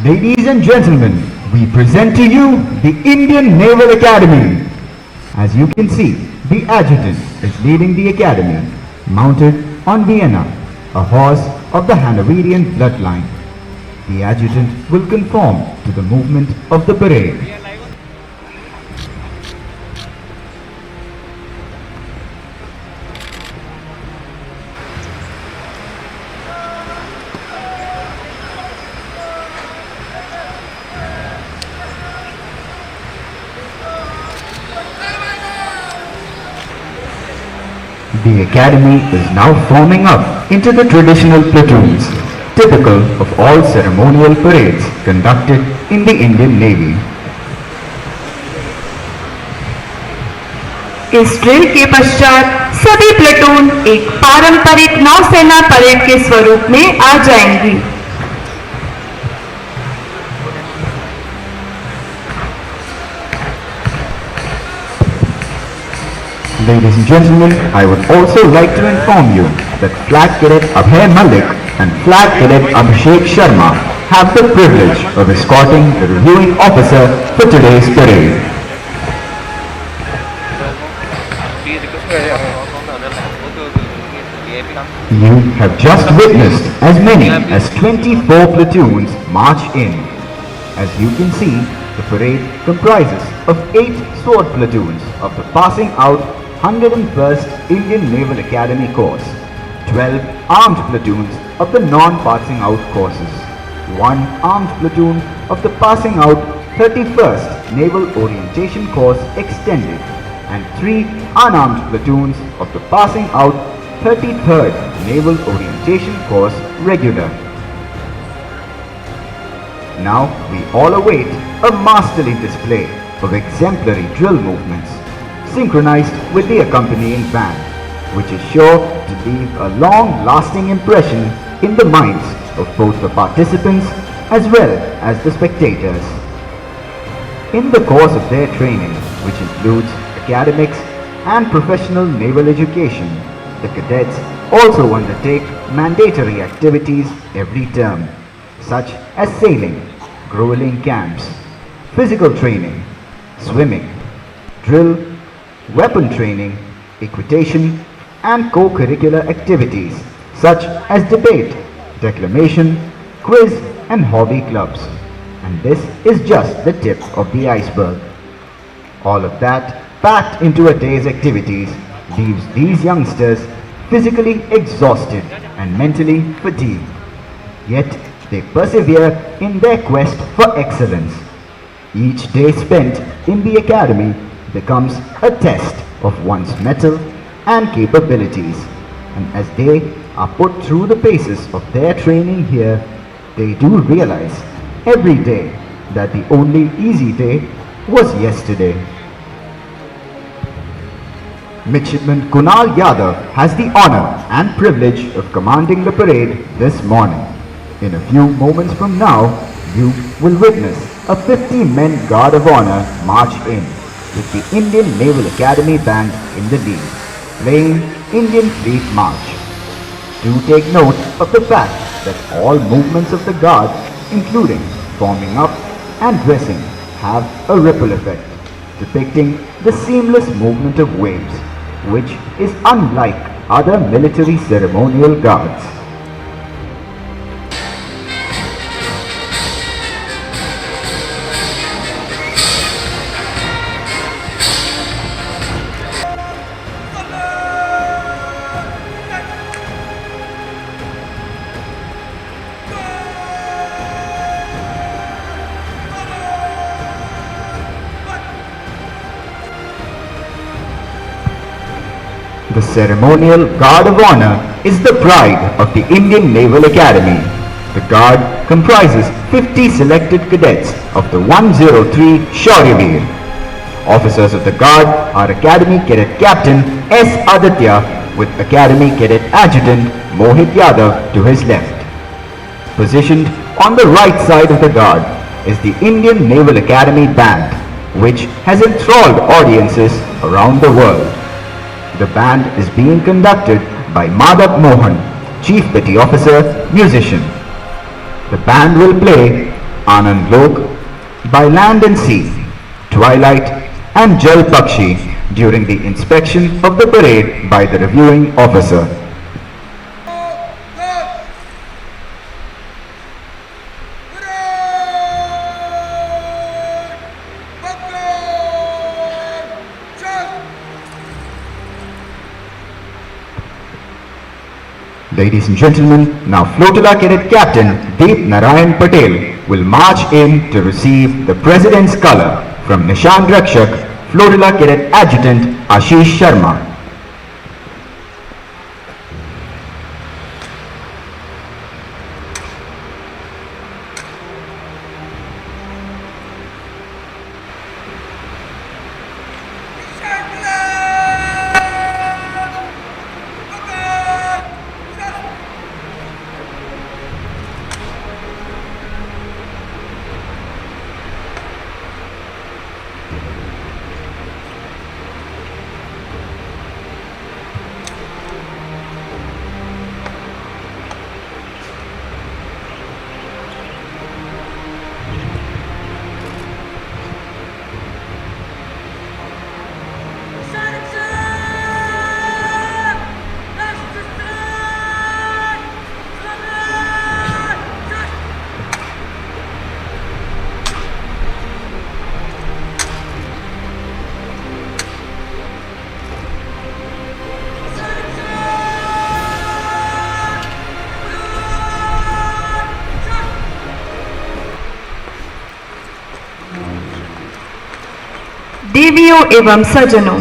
Ladies and gentlemen, we present to you the Indian Naval Academy. As you can see, the adjutant is leading the academy, mounted on Vienna, a horse of the Hanoverian bloodline. The adjutant will conform to the movement of the parade. The academy is now forming up into the traditional platoons, typical of all ceremonial parades conducted in the Indian Navy. इस drill के पश्चात सभी platoon एक पारंपरिक नौसेना parade के स्वरूप में आ जाएंगी। Ladies and gentlemen, I would also like to inform you that Flag Cadet Abhay Malik and Flag Cadet Abhishek Sharma have the privilege of escorting the reviewing officer for today's parade. You have just witnessed as many as 24 platoons march in. As you can see, the parade comprises of 8 sword platoons of the passing out 101st Indian Naval Academy course, 12 armed platoons of the non-passing out courses, 1 armed platoon of the passing out 31st Naval Orientation course extended, and 3 unarmed platoons of the passing out 33rd Naval Orientation course regular. Now we all await a masterly display of exemplary drill movements, synchronized with the accompanying band, which is sure to leave a long-lasting impression in the minds of both the participants as well as the spectators. In the course of their training, which includes academics and professional naval education, the cadets also undertake mandatory activities every term, such as sailing, grueling camps, physical training, swimming, drill, weapon training, equitation, and co-curricular activities such as debate, declamation, quiz, and hobby clubs. And this is just the tip of the iceberg. All of that packed into a day's activities leaves these youngsters physically exhausted and mentally fatigued. Yet they persevere in their quest for excellence. Each day spent in the academy becomes a test of one's mettle and capabilities, and as they are put through the paces of their training here, they do realize every day that the only easy day was yesterday. Midshipman Kunal Yadav has the honor and privilege of commanding the parade this morning. In a few moments from now, you will witness a 50-men guard of honor march in, with the Indian Naval Academy Band in the lead, playing Indian Fleet March. Do take note of the fact that all movements of the guard, including forming up and dressing, have a ripple effect, depicting the seamless movement of waves, which is unlike other military ceremonial guards. The ceremonial Guard of Honor is the pride of the Indian Naval Academy. The Guard comprises 50 selected cadets of the 103 Shauryaveer. Officers of the Guard are Academy Cadet Captain S. Aditya with Academy Cadet Adjutant Mohit Yadav to his left. Positioned on the right side of the Guard is the Indian Naval Academy Band, which has enthralled audiences around the world. The band is being conducted by Madhav Mohan, Chief Petty Officer, musician. The band will play Anand Lok, by land and sea, Twilight and Jal Pakshi during the inspection of the parade by the reviewing officer. Ladies and gentlemen, now Flotilla Cadet Captain Deep Narayan Patel will march in to receive the President's Colour from Nishan Rakshak, Flotilla Cadet Adjutant Ashish Sharma. देवियों एवं सज्जनों,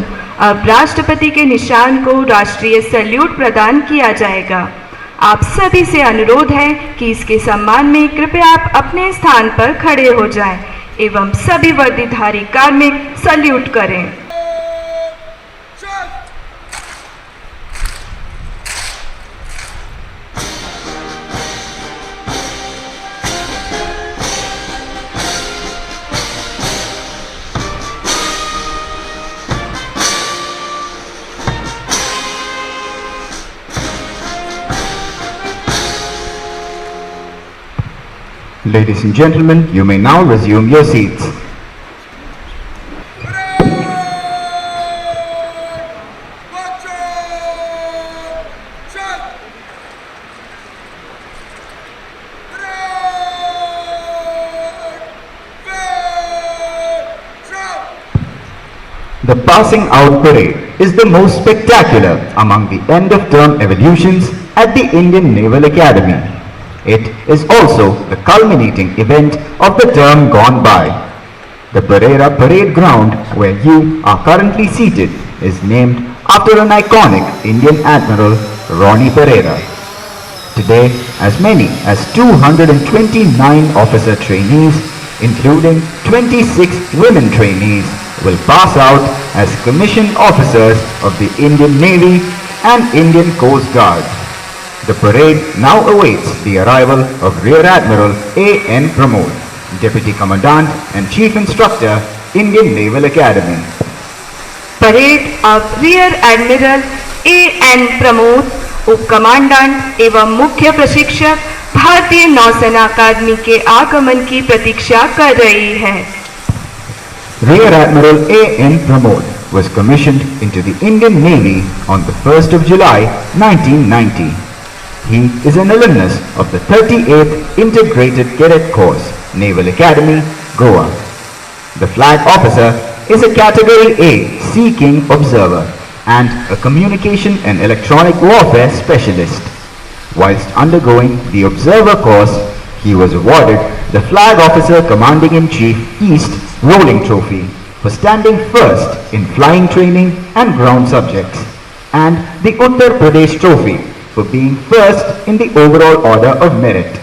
अब राष्ट्रपति के निशान को राष्ट्रीय salute प्रदान किया जाएगा। आप सभी से अनुरोध है कि इसके सम्मान में कृपया आप अपने स्थान पर खड़े हो जाएं एवं सभी वर्दीधारी कार्मिक सैल्यूट करें। Ladies and gentlemen, you may now resume your seats. The passing out parade is the most spectacular among the end-of-term evolutions at the Indian Naval Academy. It is also the culminating event of the term gone by. The Pereira Parade Ground, where you are currently seated, is named after an iconic Indian admiral, Ronnie Pereira. Today, as many as 229 officer trainees, including 26 women trainees, will pass out as commissioned officers of the Indian Navy and Indian Coast Guard. The parade now awaits the arrival of Rear Admiral A.N. Pramod, Deputy Commandant and Chief Instructor, Indian Naval Academy. Parade अब rear admiral A.N. Pramod, उप commandant एवं मुख्य प्रशिक्षक भारतीय नौसेना अकादमी के आगमन की प्रतीक्षा कर रही है। Rear Admiral A.N. Pramod was commissioned into the Indian Navy on the 1st of July 1990. He is an alumnus of the 38th Integrated Cadet Course, Naval Academy, Goa. The flag officer is a Category A Sea King Observer and a Communication and Electronic Warfare Specialist. Whilst undergoing the Observer course, he was awarded the Flag Officer Commanding-in-Chief East Rolling Trophy for standing first in flying training and ground subjects, and the Uttar Pradesh Trophy for being first in the overall order of merit.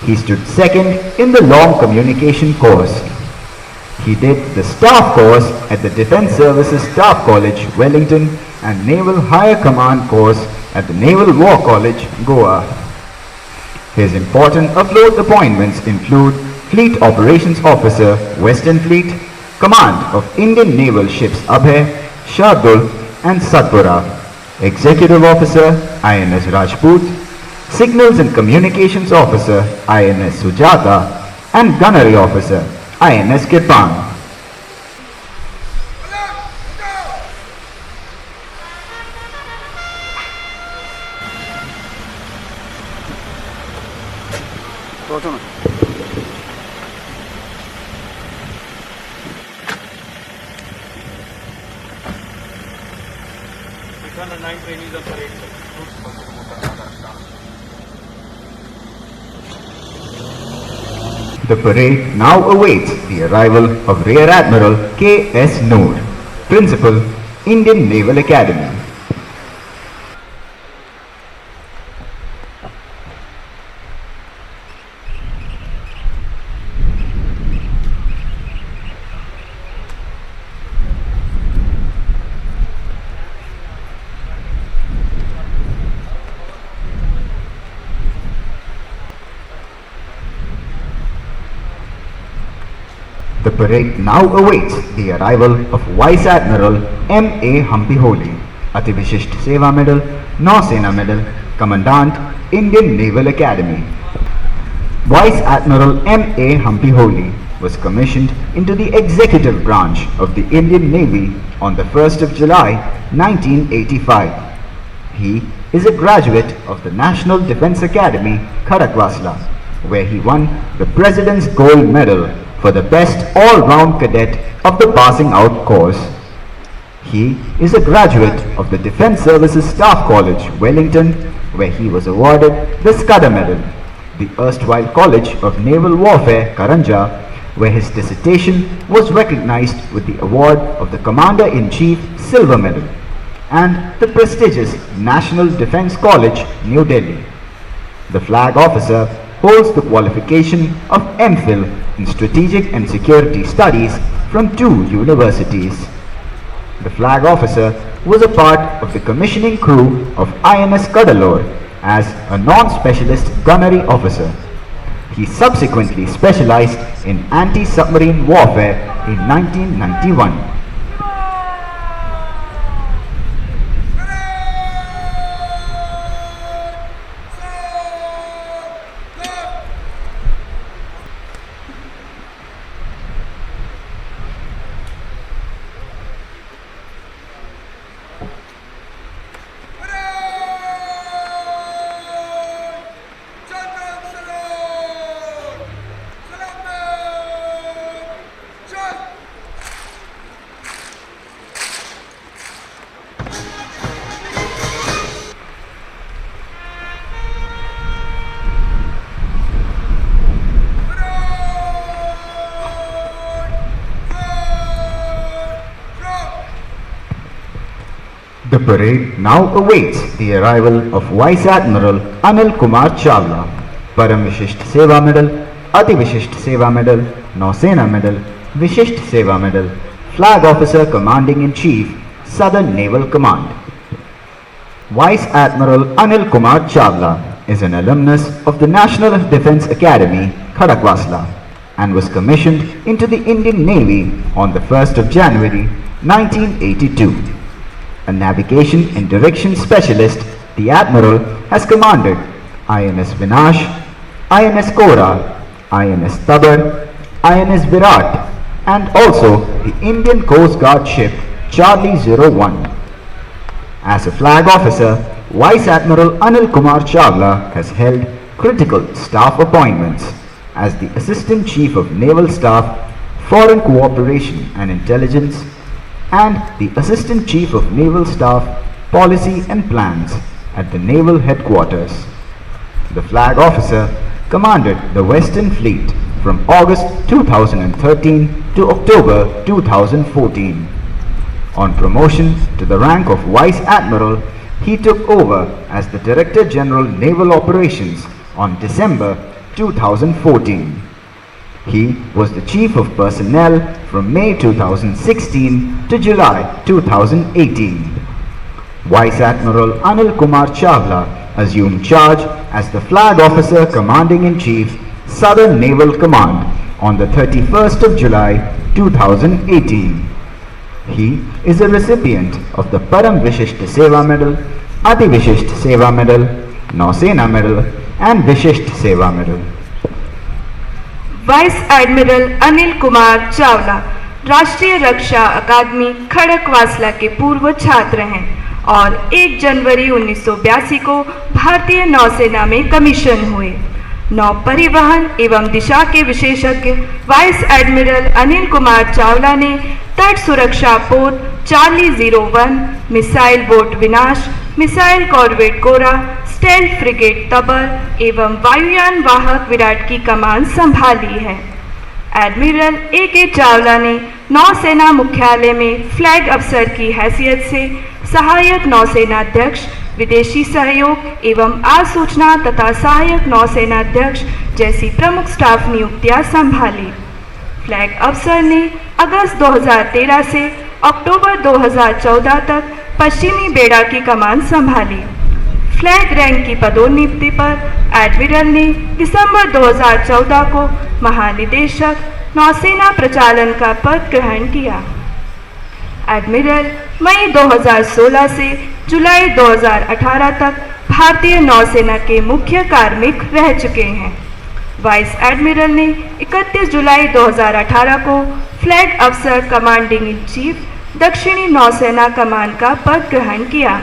He stood second in the long communication course. He did the staff course at the Defence Services Staff College, Wellington, and Naval Higher Command course at the Naval War College, Goa. His important afloat appointments include Fleet Operations Officer, Western Fleet, Command of Indian Naval Ships Abhay, Shardul and Satpura, Executive Officer, INS Rajput, Signals and Communications Officer, INS Sujata, and Gunnery Officer, INS Kirpan. The parade now awaits the arrival of Rear Admiral K.S. Noor, Principal, Indian Naval Academy. The parade now awaits the arrival of Vice Admiral M.A. Humpy Holi, Ati Vishisht Seva Medal, Nausena Medal, Commandant, Indian Naval Academy. Vice Admiral M.A. Humpy Holi was commissioned into the executive branch of the Indian Navy on the 1st of July 1985. He is a graduate of the National Defence Academy, Khadakwasla, where he won the President's Gold Medal for the best all-round cadet of the passing out course. He is a graduate of the Defence Services Staff College, Wellington, where he was awarded the Scudder Medal, the erstwhile College of Naval Warfare, Karanja, where his dissertation was recognized with the award of the Commander-in-Chief Silver Medal, and the prestigious National Defence College, New Delhi. The Flag Officer holds the qualification of MPhil in Strategic and Security Studies from 2 universities. The Flag Officer was a part of the commissioning crew of INS Cuddalore as a non-specialist gunnery officer. He subsequently specialized in anti-submarine warfare in 1991. The parade now awaits the arrival of Vice Admiral Anil Kumar Chawla, Param Vishisht Seva Medal, Ati Vishisht Seva Medal, Nausena Medal, Vishisht Seva Medal, Flag Officer Commanding-in-Chief, Southern Naval Command. Vice Admiral Anil Kumar Chawla is an alumnus of the National Defence Academy, Khadakwasla, and was commissioned into the Indian Navy on the 1st of January 1982. A navigation and direction specialist, the Admiral has commanded INS Vinash, INS Kora, INS Tabar, INS Virat, and also the Indian Coast Guard ship Charlie 01. As a flag officer, Vice Admiral Anil Kumar Chawla has held critical staff appointments as the Assistant Chief of Naval Staff, Foreign Cooperation and Intelligence, and the Assistant Chief of Naval Staff, Policy and Plans at the Naval Headquarters. The Flag Officer commanded the Western Fleet from August 2013 to October 2014. On promotion to the rank of Vice Admiral, he took over as the Director General Naval Operations on December 2014. He was the Chief of Personnel from May 2016 to July 2018. Vice Admiral Anil Kumar Chawla assumed charge as the Flag Officer Commanding-in-Chief, Southern Naval Command on the 31st of July 2018. He is a recipient of the Param Vishisht Seva Medal, Ati Vishisht Seva Medal, Nausena Medal and Vishisht Seva Medal. Vice admiral Anil Kumar Chawla राष्ट्रीय रक्षा अकादमी खड़कवासला के पूर्व छात्र हैं और 1 जनवरी 1982 को भारतीय नौसेना में कमीशन हुए। नौ परिवहन एवं दिशा के विशेषज्ञ वाइस एडमिरल अनिल कुमार चावला ने तट सुरक्षा पोत चार्ली 01, मिसाइल बोट विनाश, मिसाइल कॉर्वेट कोरा, स्टेल्थ फ्रिगेट तबर एवं वायुयान वाहक विराट की कमान संभाली है। Admiral A.K. चावला ने नौसेना मुख्यालय में फ्लैग अफसर की हैसियत से सहायक नौसेनाध्यक्ष, विदेशी सहयोग एवं आसूचना तथा सहायक नौसेनाध्यक्ष जैसी प्रमुख स्टाफ नियुक्तियां संभाली। फ्लैग अफसर ने अगस्त 2013 से अक्टूबर 2014 तक पश्चिमी बेड़ा की कमान संभाली। फ्लैग रैंक की पदोन्नति पर एडमिरल ने दिसंबर 2014 को महानिदेशक नौसेना प्रचालन का पद ग्रहण किया। एडमिरल मई 2016 से जुलाई 2018 तक भारतीय नौसेना के मुख्य कार्मिक रह चुके हैं। वाइस एडमिरल ने 31 जुलाई 2018 को फ्लैग अफसर कमांडिंग इन चीफ दक्षिणी नौसेना कमान का पद ग्रहण किया।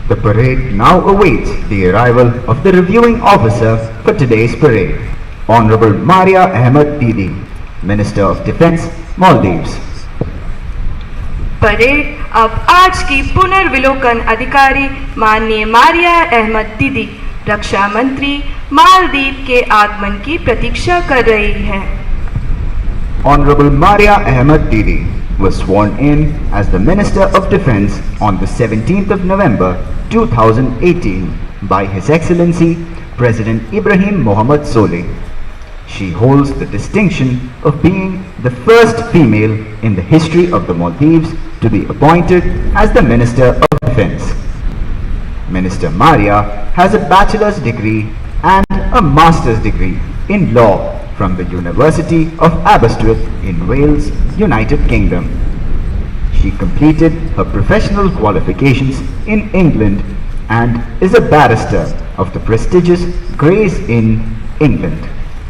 The parade now awaits the arrival of the reviewing officer for today's parade, Honorable Maria Ahmed Didi, Minister of Defence, Maldives. Parade अब आज की पुनर्विलोकन अधिकारी माननीय मारिया अहमद दीदी रक्षा मंत्री मालदीव के आगमन की प्रतीक्षा कर रही है। Honorable Maria Ahmed Didi was sworn in as the Minister of Defence on the 17th of November 2018 by His Excellency President Ibrahim Mohammed Solih. She holds the distinction of being the first female in the history of the Maldives to be appointed as the Minister of Defence. Minister Maria has a bachelor's degree and a master's degree in law from the University of Aberystwyth in Wales, United Kingdom. She completed her professional qualifications in England and is a barrister of the prestigious Gray's Inn, England,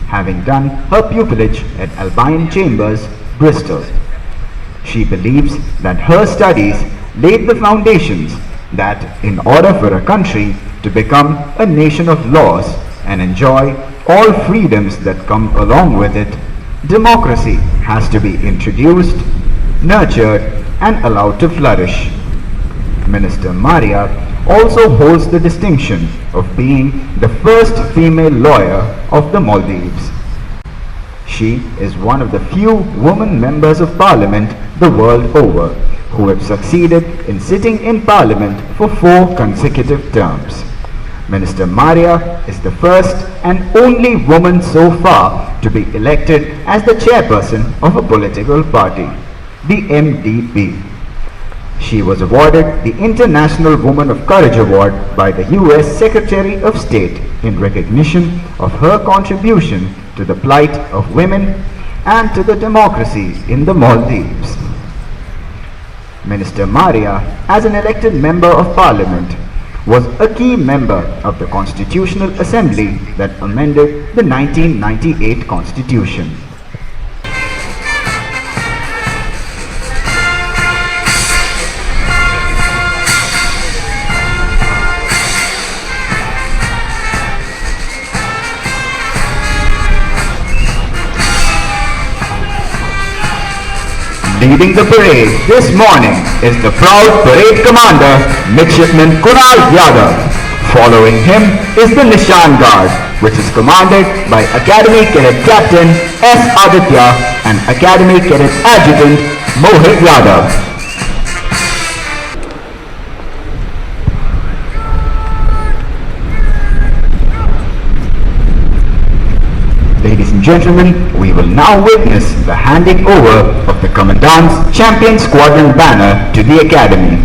having done her pupillage at Albion Chambers, Bristol. She believes that her studies laid the foundations that in order for a country to become a nation of laws and enjoy all freedoms that come along with it, democracy has to be introduced, nurtured and allowed to flourish. Minister Maria also holds the distinction of being the first female lawyer of the Maldives. She is one of the few women members of parliament the world over who have succeeded in sitting in parliament for 4 consecutive terms. Minister Maria is the first and only woman so far to be elected as the chairperson of a political party, the MDP. She was awarded the International Woman of Courage Award by the US Secretary of State in recognition of her contribution to the plight of women and to the democracy in the Maldives. Minister Maria, as an elected member of parliament, was a key member of the Constitutional Assembly that amended the 1998 Constitution. Leading the parade this morning is the proud parade commander, Midshipman Kunal Yadav, Following him is the Nishan Guard, which is commanded by Academy Cadet Captain S. Aditya and Academy Cadet Adjutant Mohit Yadav. Ladies and gentlemen, we will now witness the handing over of the Commandant's Champion Squadron banner to the Academy.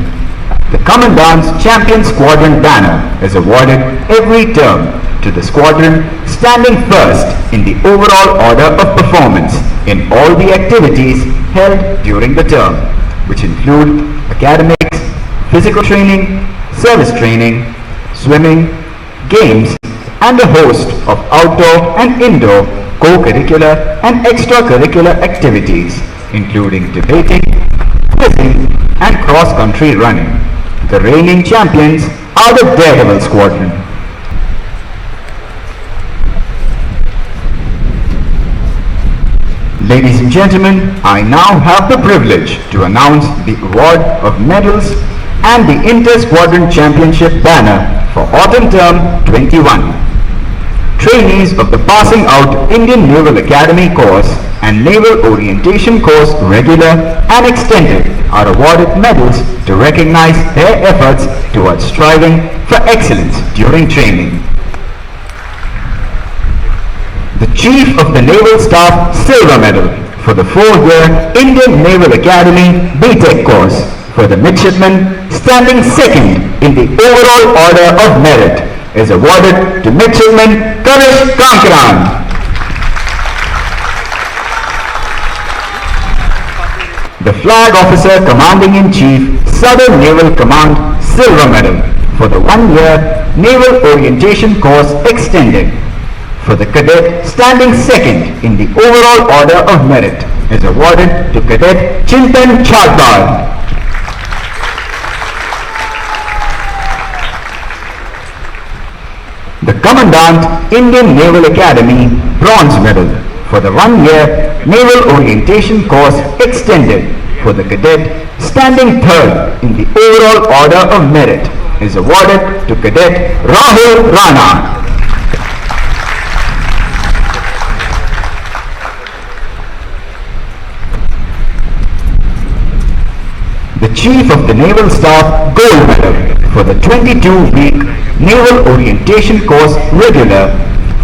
The Commandant's Champion Squadron banner is awarded every term to the squadron standing first in the overall order of performance in all the activities held during the term, which include academics, physical training, service training, swimming, games, and a host of outdoor and indoor co-curricular and extracurricular activities, including debating, quizzing, and cross-country running. The reigning champions are the Daredevil Squadron. Ladies and gentlemen, I now have the privilege to announce the award of medals and the Inter-Squadron Championship banner for Autumn Term 21. Trainees of the Passing Out Indian Naval Academy course and Naval Orientation course regular and extended are awarded medals to recognize their efforts towards striving for excellence during training. The Chief of the Naval Staff Silver Medal for the 4-year Indian Naval Academy BTech course for the midshipman standing second in the overall order of merit is awarded to Midshipman Kavish Kankaran. The Flag Officer Commanding-in-Chief Southern Naval Command Silver Medal for the 1-year Naval Orientation course extended for the cadet standing second in the overall order of merit is awarded to Cadet Chintan Chhatbar. The Commandant Indian Naval Academy Bronze Medal for the 1-year Naval Orientation course extended for the cadet standing third in the overall order of merit is awarded to Cadet Rahul Rana. The Chief of the Naval Staff Gold Medal for the 22-week Naval Orientation course regular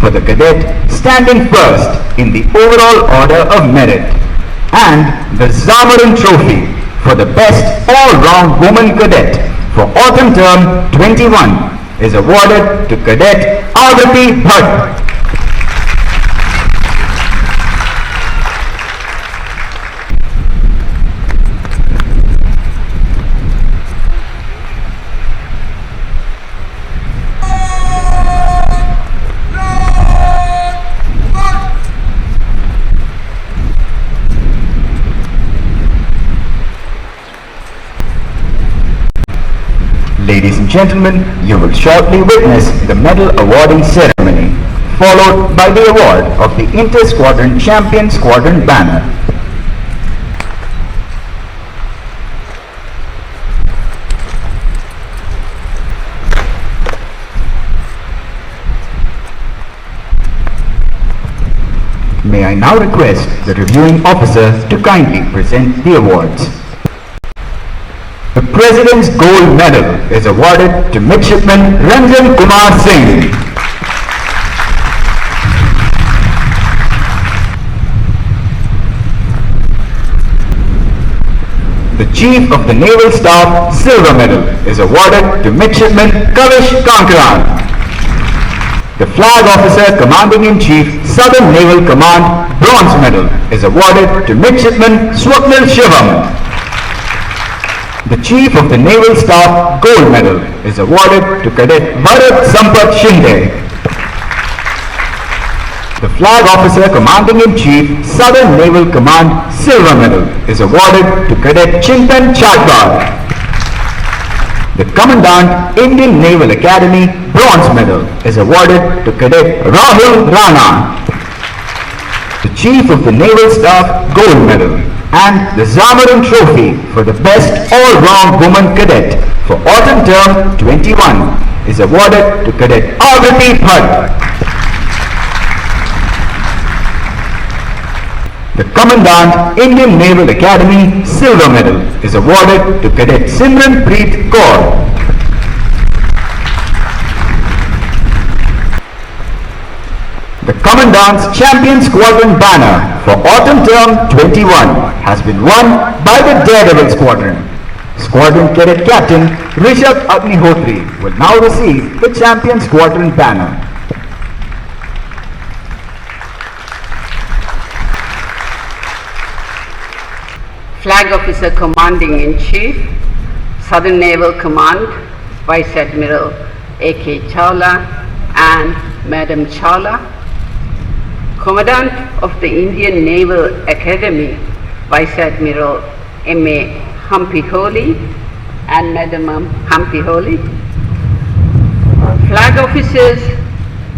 for the cadet standing first in the overall order of merit, and the Zamarin Trophy for the best all-round woman cadet for Autumn Term 21 is awarded to Cadet Agati Bhatt. Ladies and gentlemen, you will shortly witness the medal awarding ceremony, followed by the award of the Inter-Squadron Champion Squadron banner. May I now request the reviewing officer to kindly present the awards. The President's Gold Medal is awarded to Midshipman Ranjan Kumar Singh. The Chief of the Naval Staff Silver Medal is awarded to Midshipman Kavish Kankaran. The Flag Officer Commanding-in-Chief Southern Naval Command Bronze Medal is awarded to Midshipman Swapnil Shivam. The Chief of the Naval Staff Gold Medal is awarded to Cadet Bharat Sampat Shinde. The Flag Officer Commanding-in-Chief Southern Naval Command Silver Medal is awarded to Cadet Chintan Chhatbar. The Commandant Indian Naval Academy Bronze Medal is awarded to Cadet Rahul Rana. The Chief of the Naval Staff Gold Medal and the Zamarin Trophy for the best all-round woman cadet for Autumn Term 21 is awarded to Cadet Agrati Bhatt. The Commandant Indian Naval Academy Silver Medal is awarded to Cadet Simranpreet Kaur. The Commandant's Champion Squadron banner for Autumn Term 21 has been won by the Daredevil Squadron. Squadron Cadet Captain Rishabh Agnihotri will now receive the Champion Squadron banner. Flag Officer Commanding-in-Chief, Southern Naval Command, Vice Admiral A.K. Chawla and Madam Chawla, Commandant of the Indian Naval Academy, Vice Admiral M.A. Hampiholi and Madam Hampiholi, Flag Officers,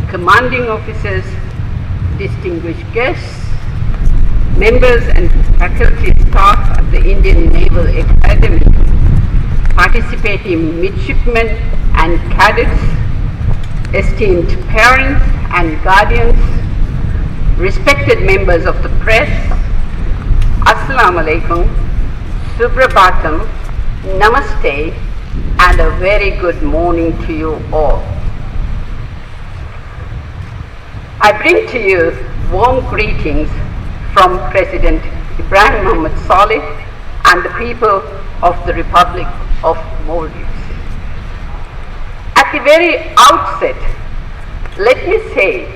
Commanding Officers, distinguished guests, members and faculty staff of the Indian Naval Academy, participating midshipmen and cadets, esteemed parents and guardians, respected members of the press, Assalamu alaikum, Suprabhatam, Namaste, and a very good morning to you all. I bring to you warm greetings from President Ibrahim Mohammed Saleh and the people of the Republic of Maldives. At the very outset, let me say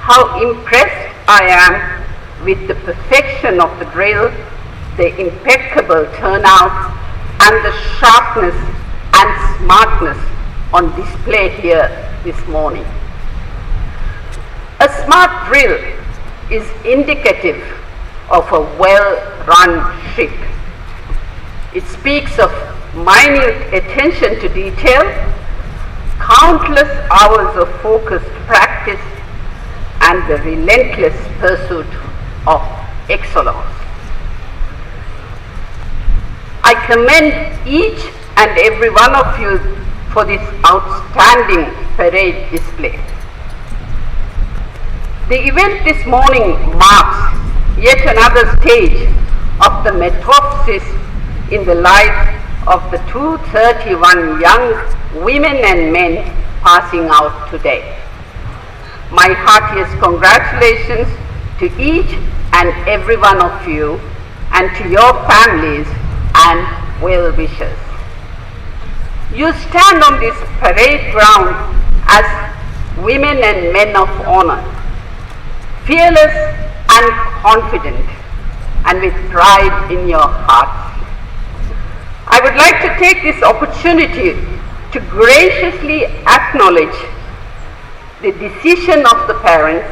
how impressed I am with the perfection of the drill, the impeccable turnout, and the sharpness and smartness on display here this morning. A smart drill is indicative of a well-run ship. It speaks of minute attention to detail, countless hours of focused practice, and the relentless pursuit of excellence. I commend each and every one of you for this outstanding parade display. The event this morning marks yet another stage of the metamorphosis in the life of the 231 young women and men passing out today. My heartiest congratulations to each and every one of you and to your families and well-wishers. You stand on this parade ground as women and men of honor, fearless and confident, and with pride in your hearts. I would like to take this opportunity to graciously acknowledge the decision of the parents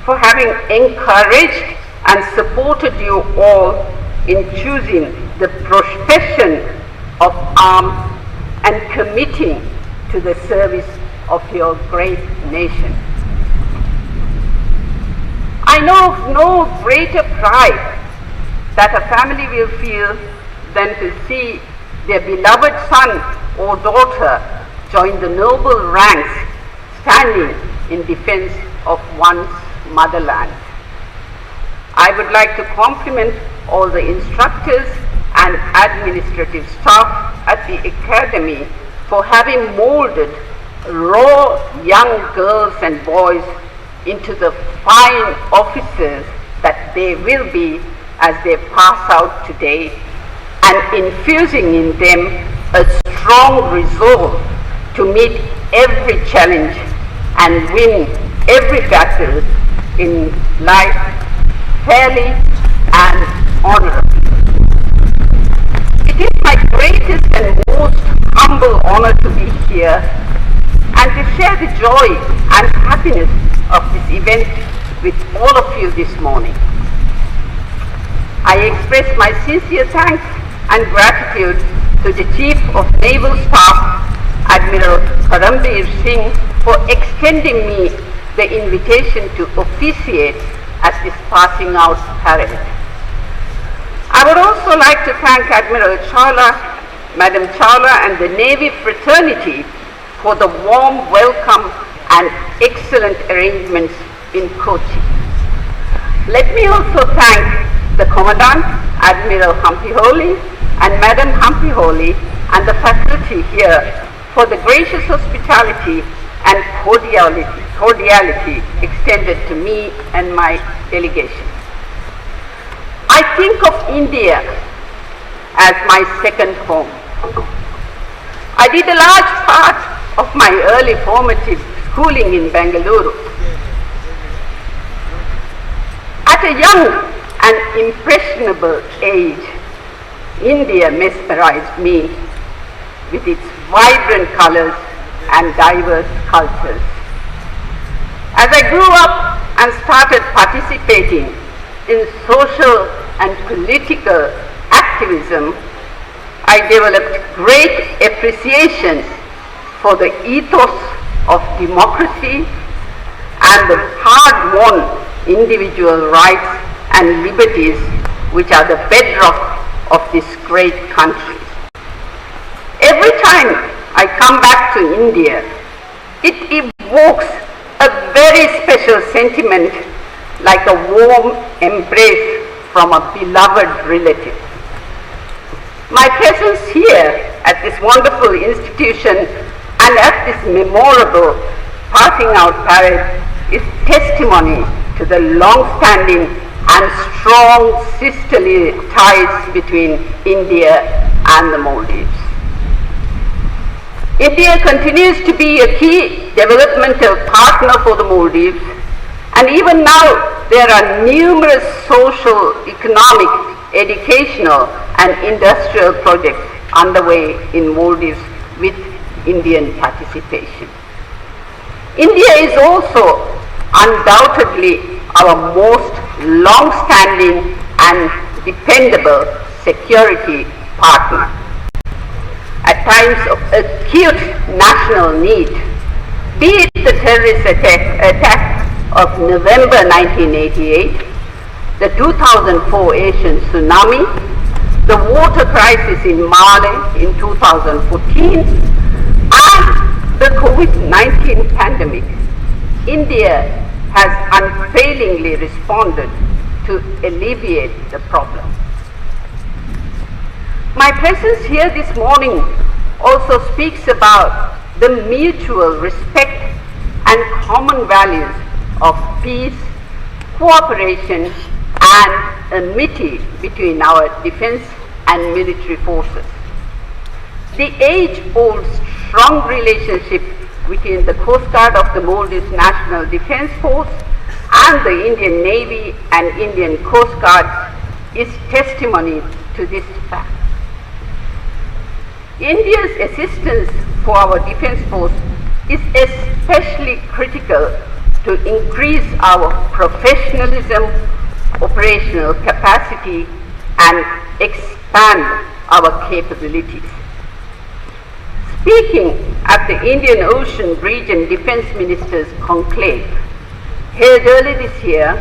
for having encouraged and supported you all in choosing the profession of arms and committing to the service of your great nation. I know of no greater pride that a family will feel than to see their beloved son or daughter join the noble ranks standing in defense of one's motherland. I would like to compliment all the instructors and administrative staff at the Academy for having molded raw young girls and boys into the fine officers that they will be as they pass out today, and infusing in them a strong resolve to meet every challenge and win every battle in life fairly and honorably. It is my greatest and most humble honor to be here and to share the joy and happiness of this event with all of you this morning. I express my sincere thanks and gratitude to the Chief of Naval Staff, Admiral Karambir Singh, for extending me the invitation to officiate at this passing out parade. I would also like to thank Admiral Chawla, Madam Chawla, and the Navy fraternity for the warm welcome and excellent arrangements in Kochi. Let me also thank the Commandant, Admiral Hampiholli, and Madam Hampiholli, and the faculty here for the gracious hospitality and cordiality extended to me and my delegation. I think of India as my second home. I did a large part of my early formative schooling in Bengaluru. At a young and impressionable age, India mesmerized me with its vibrant colors and diverse cultures. As I grew up and started participating in social and political activism, I developed great appreciation for the ethos of democracy and the hard-won individual rights and liberties which are the bedrock of this great country. Every time I come back to India, it evokes a very special sentiment, like a warm embrace from a beloved relative. My presence here at this wonderful institution and at this memorable passing out parade is testimony to the long-standing and strong sisterly ties between India and the Maldives. India continues to be a key developmental partner for the Maldives, and even now there are numerous social, economic, educational and industrial projects underway in Maldives with Indian participation. India is also undoubtedly our most long-standing and dependable security partner. At times of acute national need, be it the terrorist attack of November 1988, the 2004 Asian tsunami, the water crisis in Mali in 2014, and the COVID-19 pandemic, India has unfailingly responded to alleviate the problem. My presence here this morning also speaks about the mutual respect and common values of peace, cooperation and amity between our defense and military forces. The age-old strong relationship between the Coast Guard of the Maldives National Defense Force and the Indian Navy and Indian Coast Guard is testimony to this fact. India's assistance for our defense force is especially critical to increase our professionalism, operational capacity, and expand our capabilities. Speaking at the Indian Ocean Region Defense Ministers Conclave held early this year,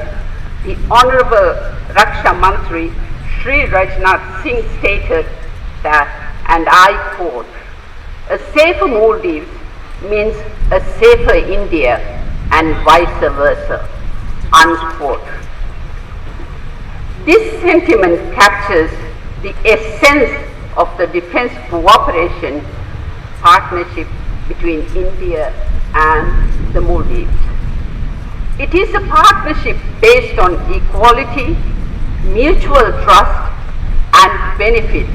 the Honorable Raksha Mantri Sri Rajnath Singh stated that, and I quote, "A safer Maldives means a safer India and vice versa," unquote. This sentiment captures the essence of the defense cooperation partnership between India and the Maldives. It is a partnership based on equality, mutual trust and benefit,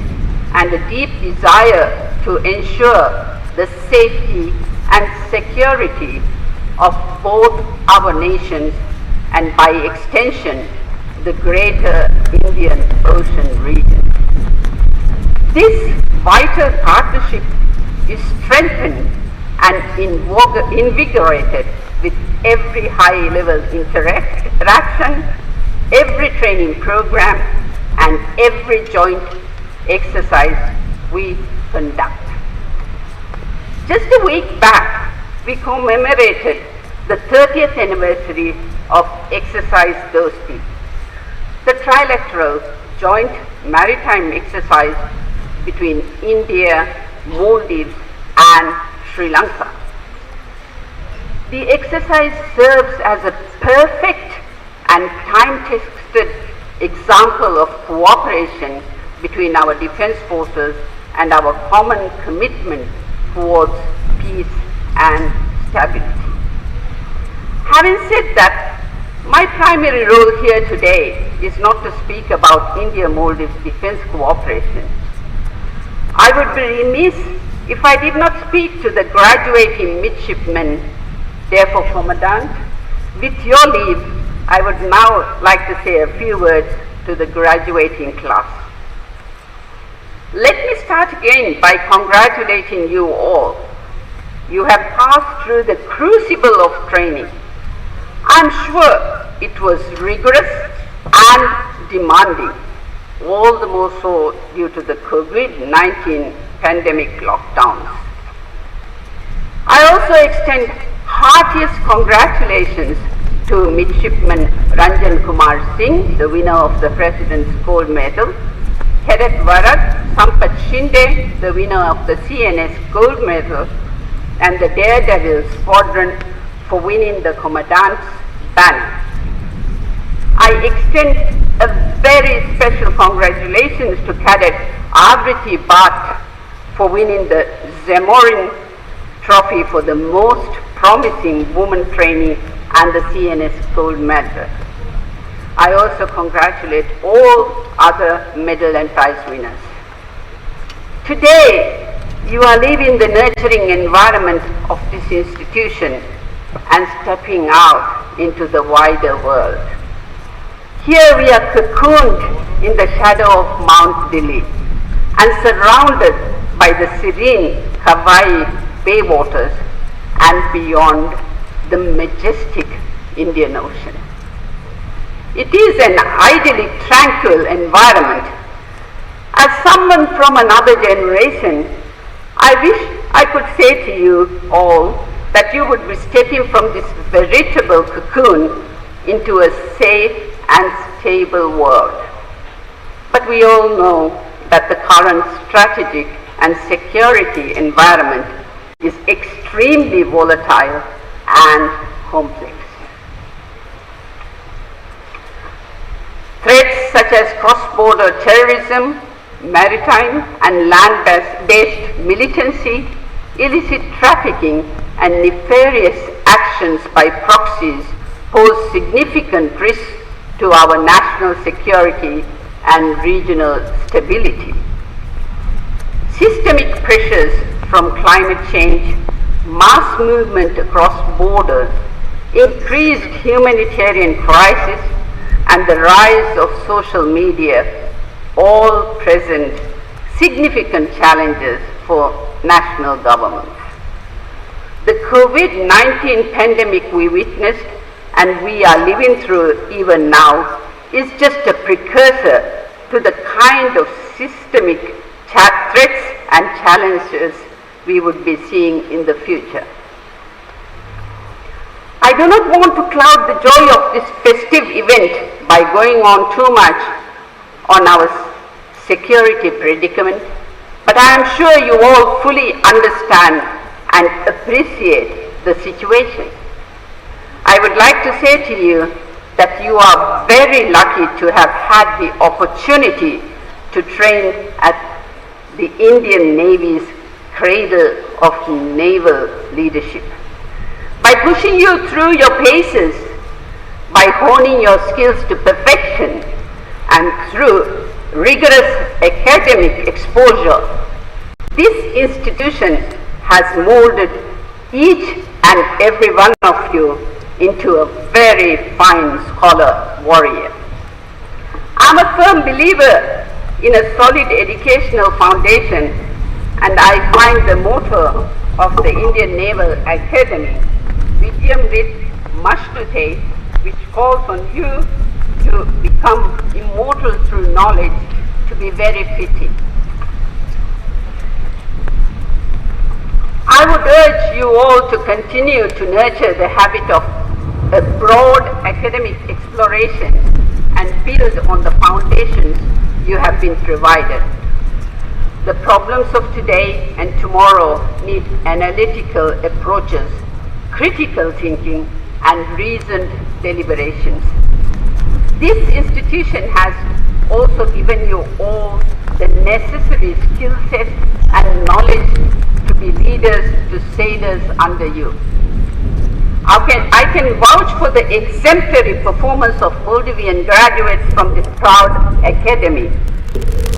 and a deep desire to ensure the safety and security of both our nations and by extension the greater Indian Ocean region. This vital partnership is strengthened and invigorated with every high-level interaction, every training program, and every joint exercise we conduct. Just a week back, we commemorated the 30th anniversary of Exercise Dosti, the trilateral joint maritime exercise between India, Maldives and Sri Lanka. The exercise serves as a perfect and time-tested example of cooperation between our defense forces and our common commitment towards peace and stability. Having said that, my primary role here today is not to speak about India-Maldives defense cooperation. I would be remiss if I did not speak to the graduating midshipmen. Therefore, Commandant, with your leave, I would now like to say a few words to the graduating class. Let me start again by congratulating you all. You have passed through the crucible of training. I'm sure it was rigorous and demanding, all the more so due to the COVID-19 pandemic lockdowns. I also extend heartiest congratulations to Midshipman Ranjan Kumar Singh, the winner of the President's Gold Medal, Cadet Varat Sampat Shinde, the winner of the CNS Gold Medal, and the Daredevil Squadron for winning the Commandant's banner. I extend a very special congratulations to Cadet Avriti Bhatt for winning the Zamorin Trophy for the most promising woman trainee and the CNS Gold Medal. I also congratulate all other medal and prize winners. Today, you are leaving the nurturing environment of this institution and stepping out into the wider world. Here we are cocooned in the shadow of Mount Dili and surrounded by the serene Hawaii Bay waters and beyond the majestic Indian Ocean. It is an ideally tranquil environment. As someone from another generation, I wish I could say to you all that you would be stepping from this veritable cocoon into a safe and stable world. But we all know that the current strategic and security environment is extremely volatile and complex. Threats such as cross-border terrorism, maritime and land-based militancy, illicit trafficking and nefarious actions by proxies pose significant risks to our national security and regional stability. Systemic pressures from climate change, mass movement across borders, increased humanitarian crisis, and the rise of social media all present significant challenges for national governments. The COVID-19 pandemic we witnessed and we are living through even now is just a precursor to the kind of systemic threats and challenges we would be seeing in the future. I do not want to cloud the joy of this festive event by going on too much on our security predicament, but I am sure you all fully understand and appreciate the situation. I would like to say to you that you are very lucky to have had the opportunity to train at the Indian Navy's cradle of naval leadership. By pushing you through your paces, by honing your skills to perfection, and through rigorous academic exposure, this institution has molded each and every one of you into a very fine scholar warrior. I'm a firm believer in a solid educational foundation, and I find the motto of the Indian Naval Academy, Vidyam Rit Mashtute, which calls on you to become immortal through knowledge, to be very fitting. I would urge you all to continue to nurture the habit of a broad academic exploration and build on the foundations you have been provided. The problems of today and tomorrow need analytical approaches, critical thinking, and reasoned deliberations. This institution has also given you all the necessary skill sets and knowledge to be leaders, to sailors under you. I can vouch for the exemplary performance of Maldivian graduates from this proud academy.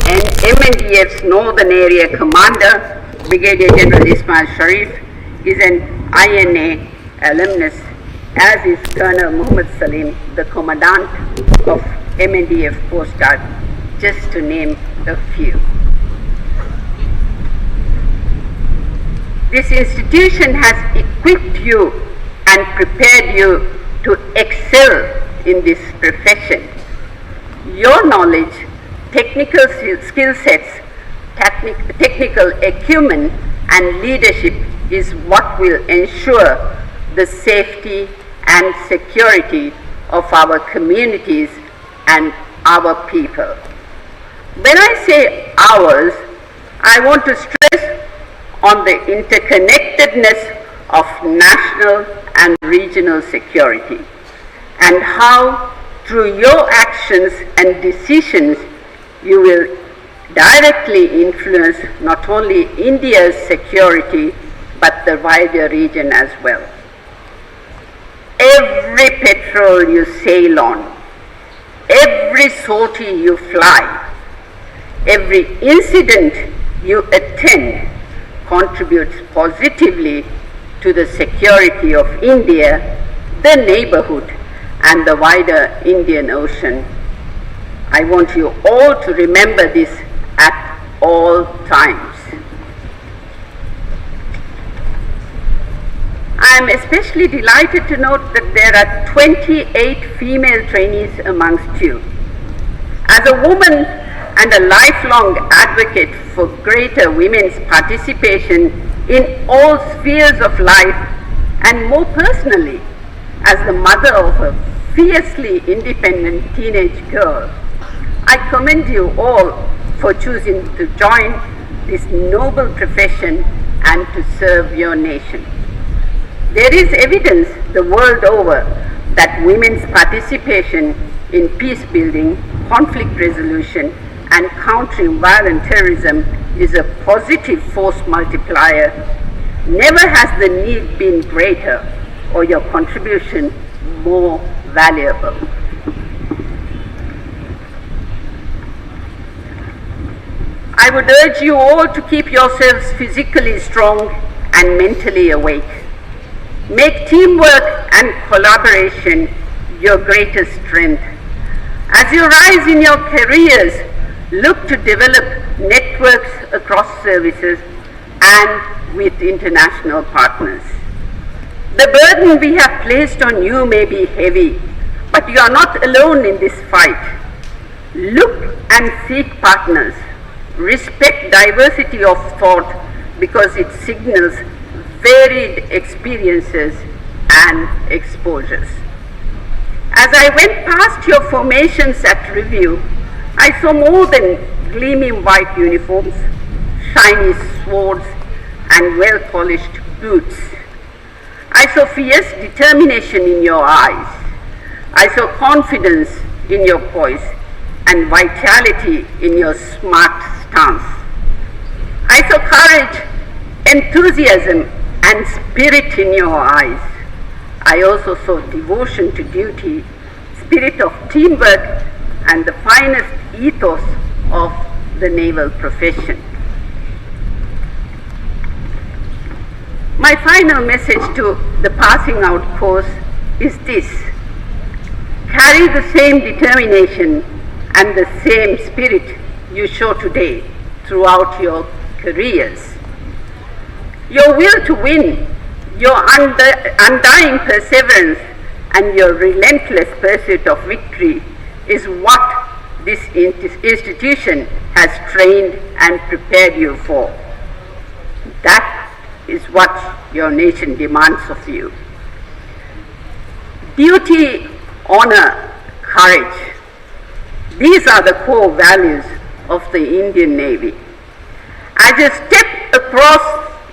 And MNDF's Northern Area Commander, Brigadier General Ismail Sharif, is an INA alumnus, as is Colonel Muhammad Salim, the Commandant of MNDF Coast Guard, just to name a few. This institution has equipped you and prepared you to excel in this profession. Your knowledge, technical skill sets, technical acumen, and leadership is what will ensure the safety and security of our communities and our people. When I say ours, I want to stress on the interconnectedness of national and regional security, and how through your actions and decisions you will directly influence not only India's security but the wider region as well. Every petrol you sail on, every sortie you fly, every incident you attend contributes positively to the security of India, the neighborhood, and the wider Indian Ocean. I want you all to remember this at all times. I am especially delighted to note that there are 28 female trainees amongst you. As a woman and a lifelong advocate for greater women's participation in all spheres of life, and more personally, as the mother of a fiercely independent teenage girl, I commend you all for choosing to join this noble profession and to serve your nation. There is evidence the world over that women's participation in peace building, conflict resolution, and countering violent terrorism is a positive force multiplier. Never has the need been greater or your contribution more valuable. I would urge you all to keep yourselves physically strong and mentally awake. Make teamwork and collaboration your greatest strength. As you rise in your careers, look to develop networks across services and with international partners. The burden we have placed on you may be heavy, but you are not alone in this fight. Look and seek partners. Respect diversity of thought because it signals varied experiences and exposures. As I went past your formations at review, I saw more than gleaming white uniforms, shiny swords, and well-polished boots. I saw fierce determination in your eyes. I saw confidence in your voice and vitality in your smart stance. I saw courage, enthusiasm, and spirit in your eyes. I also saw devotion to duty, spirit of teamwork, and the finest ethos of the naval profession. My final message to the passing out course is this: carry the same determination and the same spirit you show today throughout your careers. Your will to win, your undying perseverance, and your relentless pursuit of victory is what this institution has trained and prepared you for. That is what your nation demands of you. Duty, honor, courage. These are the core values of the Indian Navy. As you step across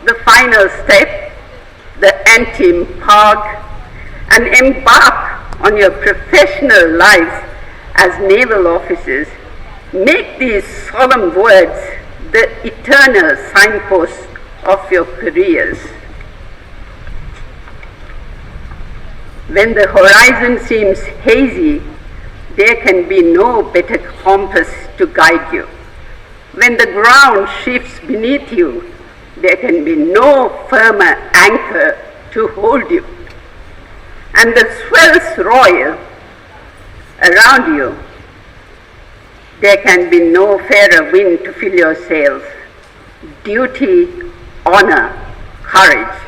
the final step, the Antrim Park, and embark on your professional lives as naval officers, make these solemn words the eternal signposts of your careers. When the horizon seems hazy, there can be no better compass to guide you. When the ground shifts beneath you, there can be no firmer anchor to hold you. And the swells roil around you, there can be no fairer wind to fill your sails. Duty, honor, courage.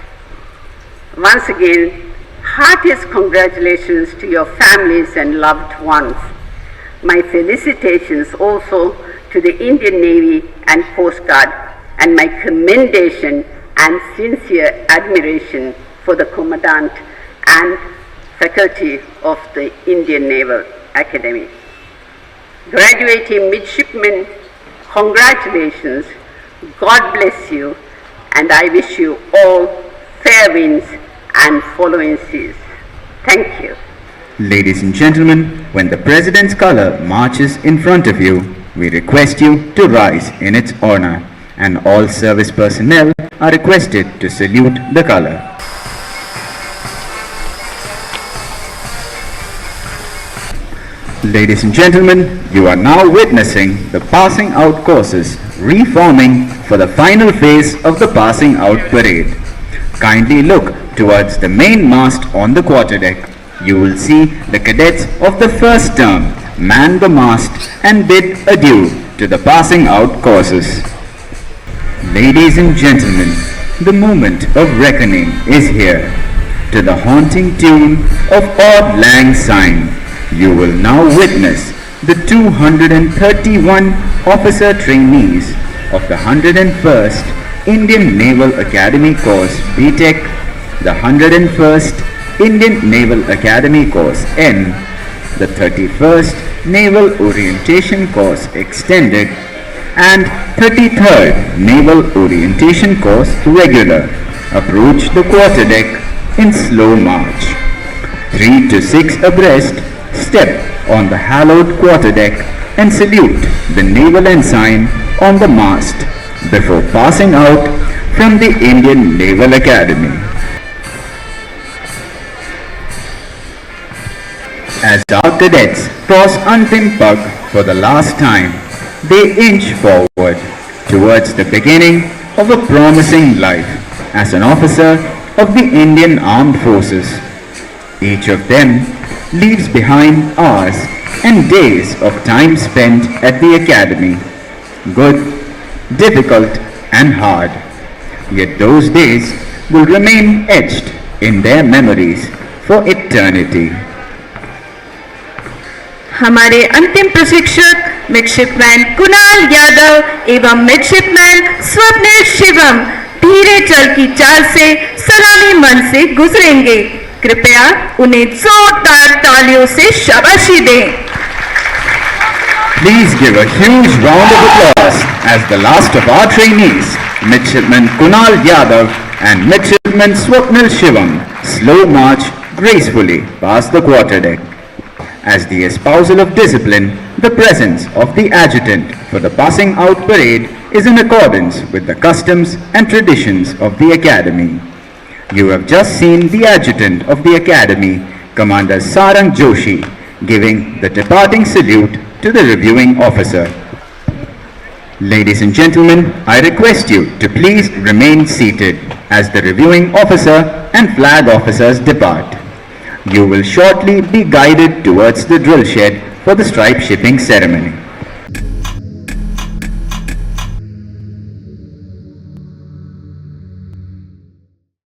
Once again, heartiest congratulations to your families and loved ones. My felicitations also to the Indian Navy and Coast Guard, and my commendation and sincere admiration for the Commandant and faculty of the Indian Naval Academy. Graduating midshipmen, congratulations, God bless you, and I wish you all fair winds and following seas. Thank you. Ladies and gentlemen, when the President's color marches in front of you, we request you to rise in its honor, and all service personnel are requested to salute the color. Ladies and gentlemen, you are now witnessing the passing out courses reforming for the final phase of the passing out parade. Kindly look towards the main mast on the quarterdeck. You will see the cadets of the first term man the mast and bid adieu to the passing out courses. Ladies and gentlemen, the moment of reckoning is here. To the haunting tune of Auld Lang Syne, you will now witness the 231 officer trainees of the 101st Indian Naval Academy Course BTech, the 101st Indian Naval Academy Course N, the 31st Naval Orientation Course Extended, and 33rd Naval Orientation Course Regular approach the quarterdeck in slow march. 3 to 6 abreast, step on the hallowed quarterdeck and salute the naval ensign on the mast before passing out from the Indian Naval Academy. As our cadets cross Antim Pag for the last time, they inch forward towards the beginning of a promising life as an officer of the Indian Armed Forces. Each of them leaves behind hours and days of time spent at the academy, good, difficult and hard. Yet those days will remain etched in their memories for eternity. हमारे अंतिम प्रशिक्षक midshipman Kunal Yadav एवं midshipman Swapnil Shivam धीरे चल की चाल से सलामी मन से गुजरेंगे। कृपया उन्हें जोरदार तालियों से शाबाशी दें। Please give a huge round of applause as the last of our trainees, Midshipman Kunal Yadav and Midshipman Swapnil Shivam, slow march gracefully past the quarterdeck. As the espousal of discipline, the presence of the adjutant for the passing out parade is in accordance with the customs and traditions of the academy. You have just seen the adjutant of the academy, Commander Sarang Joshi, giving the departing salute to the reviewing officer. Ladies and gentlemen, I request you to please remain seated as the reviewing officer and flag officers depart. You will shortly be guided towards the drill shed for the stripe shipping ceremony.